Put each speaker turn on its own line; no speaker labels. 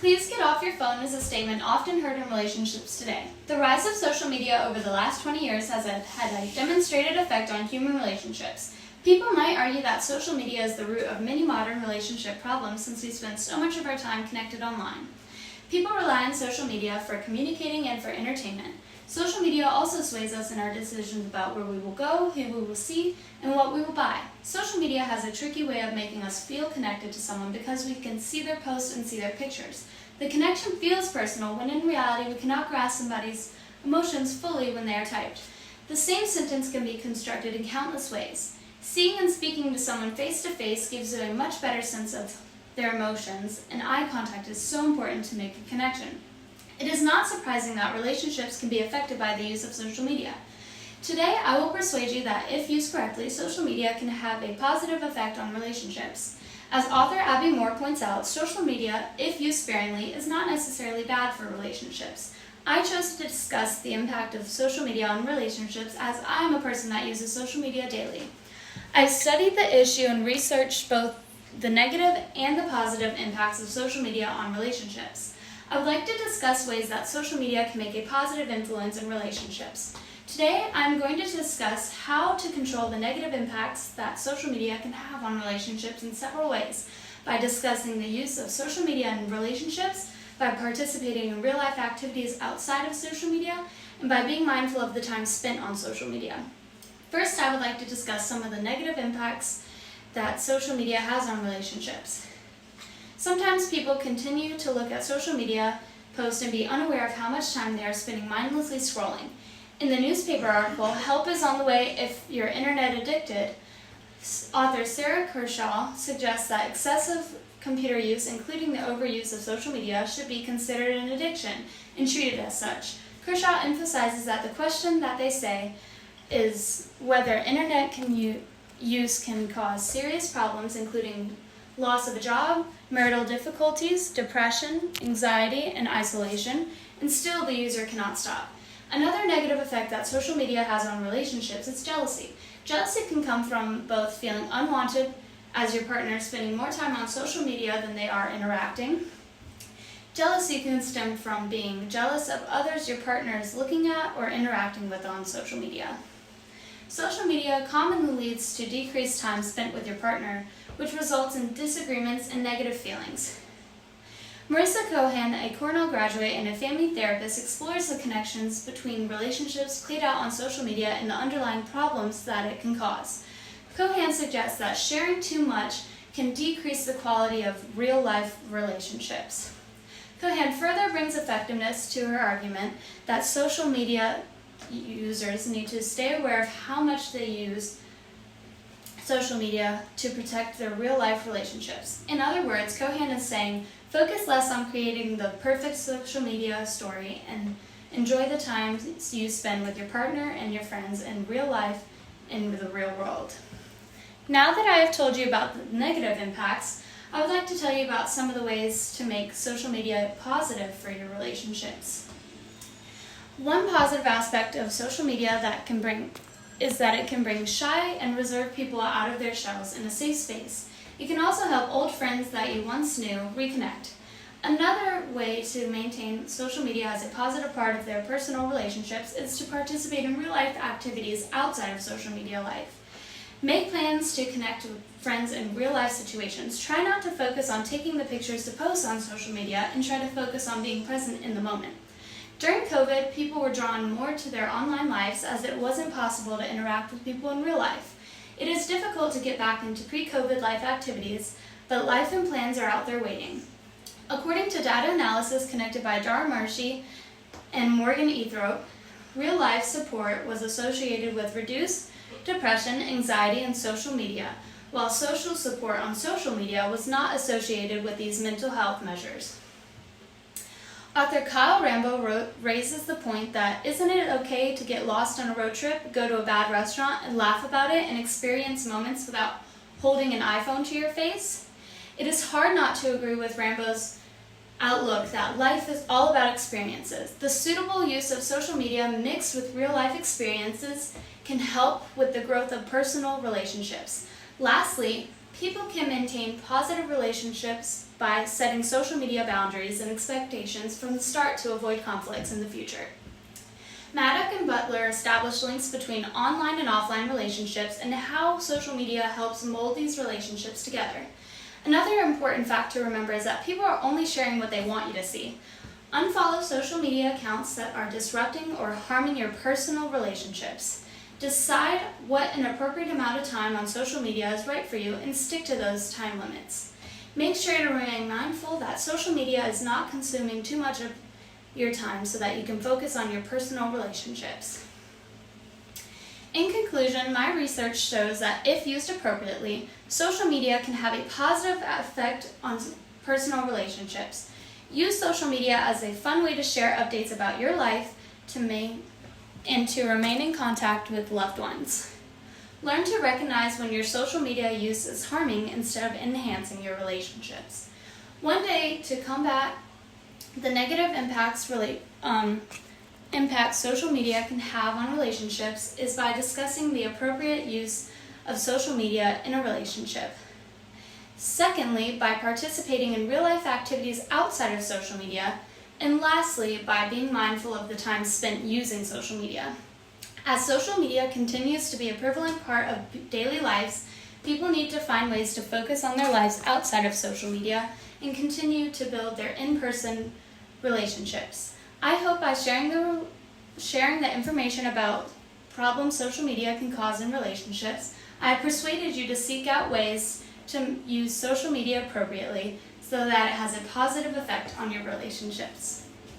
Please get off your phone is a statement often heard in relationships today. The rise of social media over the last 20 years has had a demonstrated effect on human relationships. People might argue that social media is the root of many modern relationship problems since we spend so much of our time connected online. People rely on social media for communicating and for entertainment. Social media also sways us in our decisions about where we will go, who we will see, and what we will buy. Social media has a tricky way of making us feel connected to someone because we can see their posts and see their pictures. The connection feels personal when in reality we cannot grasp somebody's emotions fully when they are typed. The same sentence can be constructed in countless ways. Seeing and speaking to someone face to face gives you a much better sense of their emotions, and eye contact is so important to make a connection. It is not surprising that relationships can be affected by the use of social media. Today, I will persuade you that if used correctly, social media can have a positive effect on relationships. As author Abby Moore points out, social media, if used sparingly, is not necessarily bad for relationships. I chose to discuss the impact of social media on relationships as I am a person that uses social media daily. I studied the issue and researched both the negative and the positive impacts of social media on relationships. I would like to discuss ways that social media can make a positive influence in relationships. Today, I'm going to discuss how to control the negative impacts that social media can have on relationships in several ways, by discussing the use of social media in relationships, by participating in real-life activities outside of social media, and by being mindful of the time spent on social media. First, I would like to discuss some of the negative impacts that social media has on relationships. Sometimes people continue to look at social media posts and be unaware of how much time they are spending mindlessly scrolling. In the newspaper article, Help is on the Way If You're Internet Addicted, author Sarah Kershaw suggests that excessive computer use, including the overuse of social media, should be considered an addiction and treated as such. Kershaw emphasizes that the question that they say is whether internet use can cause serious problems, including loss of a job, marital difficulties, depression, anxiety, and isolation, and still the user cannot stop. Another negative effect that social media has on relationships is jealousy. Jealousy can come from both feeling unwanted as your partner is spending more time on social media than they are interacting. Jealousy can stem from being jealous of others your partner is looking at or interacting with on social media. Social media commonly leads to decreased time spent with your partner, which results in disagreements and negative feelings. Marissa Cohen, a Cornell graduate and a family therapist, explores the connections between relationships played out on social media and the underlying problems that it can cause. Cohen suggests that sharing too much can decrease the quality of real-life relationships. Cohen further brings effectiveness to her argument that social media users need to stay aware of how much they use social media to protect their real-life relationships. In other words, Cohen is saying, focus less on creating the perfect social media story and enjoy the time you spend with your partner and your friends in real life in the real world. Now that I have told you about the negative impacts, I would like to tell you about some of the ways to make social media positive for your relationships. One positive aspect of social media is that it can bring shy and reserved people out of their shells in a safe space. It can also help old friends that you once knew reconnect. Another way to maintain social media as a positive part of their personal relationships is to participate in real-life activities outside of social media life. Make plans to connect with friends in real-life situations. Try not to focus on taking the pictures to post on social media and try to focus on being present in the moment. During COVID, people were drawn more to their online lives as it wasn't possible to interact with people in real life. It is difficult to get back into pre-COVID life activities, but life and plans are out there waiting. According to data analysis conducted by Dara Marshi and Morgan Ethrop, real-life support was associated with reduced depression, anxiety, and social media, while social support on social media was not associated with these mental health measures. Author Kyle Rambo raises the point that isn't it okay to get lost on a road trip, go to a bad restaurant, and laugh about it and experience moments without holding an iPhone to your face? It is hard not to agree with Rambo's outlook that life is all about experiences. The suitable use of social media mixed with real-life experiences can help with the growth of personal relationships. Lastly, People can maintain positive relationships by setting social media boundaries and expectations from the start to avoid conflicts in the future. Maddock and Butler established links between online and offline relationships and how social media helps mold these relationships together. Another important fact to remember is that people are only sharing what they want you to see. Unfollow social media accounts that are disrupting or harming your personal relationships. Decide what an appropriate amount of time on social media is right for you and stick to those time limits. Make sure to remain mindful that social media is not consuming too much of your time so that you can focus on your personal relationships. In conclusion, my research shows that if used appropriately, social media can have a positive effect on personal relationships. Use social media as a fun way to share updates about your life and to remain in contact with loved ones. Learn to recognize when your social media use is harming instead of enhancing your relationships. One way to combat the negative impacts social media can have on relationships is by discussing the appropriate use of social media in a relationship. Secondly, by participating in real-life activities outside of social media. And lastly, by being mindful of the time spent using social media. As social media continues to be a prevalent part of daily lives, people need to find ways to focus on their lives outside of social media and continue to build their in-person relationships. I hope by sharing the information about problems social media can cause in relationships, I have persuaded you to seek out ways to use social media appropriately so that it has a positive effect on your relationships.